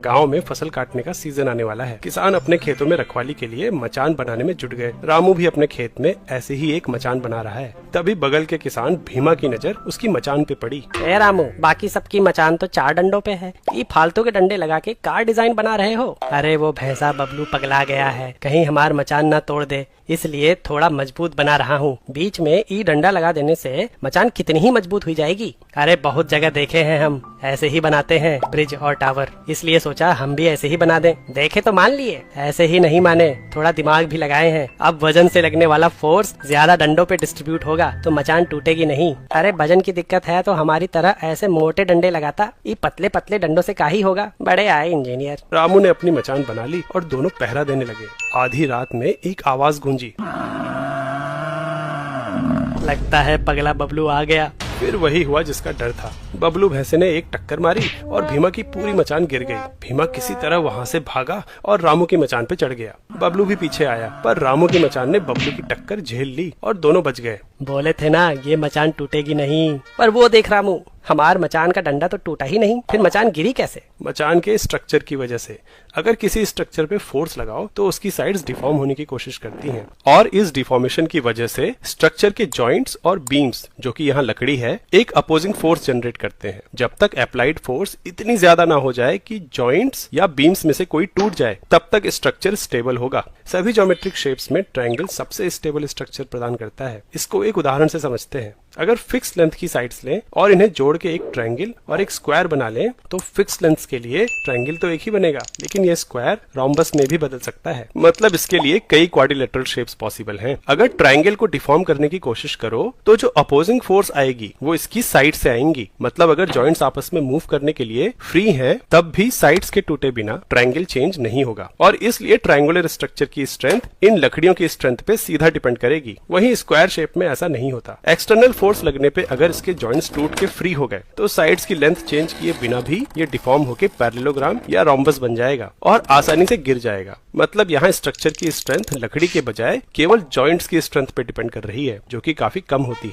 गांव में फसल काटने का सीजन आने वाला है। किसान अपने खेतों में रखवाली के लिए मचान बनाने में जुट गए। रामू भी अपने खेत में ऐसे ही एक मचान बना रहा है। तभी बगल के किसान भीमा की नजर उसकी मचान पे पड़ी। ए रामू, बाकी सबकी मचान तो 4 डंडों पे है, ये फालतू के डंडे लगा के कार डिजाइन बना रहे हो। अरे वो भैंसा बबलू पगला गया है, कहीं हमार मचान न तोड़ दे, इसलिए थोड़ा मजबूत बना रहा हूँ। बीच में ई डंडा लगा देने से मचान कितनी ही मजबूत हुई जाएगी। अरे बहुत जगह देखे हैं हम, ऐसे ही बनाते हैं ब्रिज और टावर, इसलिए सोचा हम भी ऐसे ही बना दें। देखे तो मान लिए, ऐसे ही नहीं माने, थोड़ा दिमाग भी लगाए हैं। अब वजन से लगने वाला फोर्स ज्यादा डंडों पे डिस्ट्रीब्यूट होगा तो मचान टूटेगी नहीं। अरे वजन की दिक्कत है तो हमारी तरह ऐसे मोटे डंडे लगाता, ये पतले पतले डंडों से काहे होगा। बड़े आए इंजीनियर। रामू ने अपनी मचान बना ली और दोनों पहरा देने लगे। आधी रात में एक आवाज गूंजी, लगता है पगला बबलू आ गया। फिर वही हुआ जिसका डर था। बबलू भैंसे ने एक टक्कर मारी और भीमा की पूरी मचान गिर गई। भीमा किसी तरह वहाँ से भागा और रामू की मचान पे चढ़ गया। बबलू भी पीछे आया, पर रामू की मचान ने बबलू की टक्कर झेल ली और दोनों बच गए। बोले थे ना ये मचान टूटेगी नहीं, पर वो देख रामू, हमार मचान का डंडा तो टूटा ही नहीं, फिर मचान गिरी कैसे? मचान के स्ट्रक्चर की वजह से। अगर किसी स्ट्रक्चर पे फोर्स लगाओ तो उसकी साइड्स डिफॉर्म होने की कोशिश करती हैं, और इस डिफॉर्मेशन की वजह से स्ट्रक्चर के जॉइंट्स और बीम्स, जो कि यहाँ लकड़ी है, एक अपोजिंग फोर्स जनरेट करते हैं। जब तक अप्लाइड फोर्स इतनी ज्यादा ना हो जाए कि जॉइंट्स या बीम्स में से कोई टूट जाए, तब तक स्ट्रक्चर स्टेबल होगा। सभी ज्योमेट्रिक शेप्स में ट्रायंगल सबसे स्टेबल स्ट्रक्चर प्रदान करता है। इसको एक उदाहरण से समझते हैं। अगर फिक्स लेंथ की साइड्स लें और इन्हें जोड़ के एक ट्रायंगल और एक स्क्वायर बना लें, तो फिक्स लेंथ के लिए ट्रायंगल तो एक ही बनेगा, लेकिन यह स्क्वायर रोम्बस में भी बदल सकता है। मतलब इसके लिए कई क्वाड्रिलेटरल शेप्स पॉसिबल हैं। अगर ट्रायंगल को डिफॉर्म करने की कोशिश करो तो जो अपोजिंग फोर्स आएगी वो इसकी साइड से आएंगी। मतलब अगर जॉइंट्स आपस में मूव करने के लिए फ्री हैं, तब भी साइड्स के टूटे बिना ट्रायंगल चेंज नहीं होगा, और इसलिए ट्रायंगुलर स्ट्रक्चर की स्ट्रेंथ इन लकड़ियों की स्ट्रेंथ पे सीधा डिपेंड करेगी। वहीं स्क्वायर शेप में ऐसा नहीं होता। एक्सटर्नल फोर्स लगने पे अगर इसके जॉइंट्स टूट के फ्री हो गए तो साइड्स की लेंथ चेंज किए बिना भी ये डिफॉर्म होके पैरेललोग्राम या रोम्बस बन जाएगा और आसानी से गिर जाएगा। मतलब यहाँ स्ट्रक्चर की स्ट्रेंथ लकड़ी के बजाय केवल जॉइंट्स की स्ट्रेंथ पे डिपेंड कर रही है, जो कि काफी कम होती है।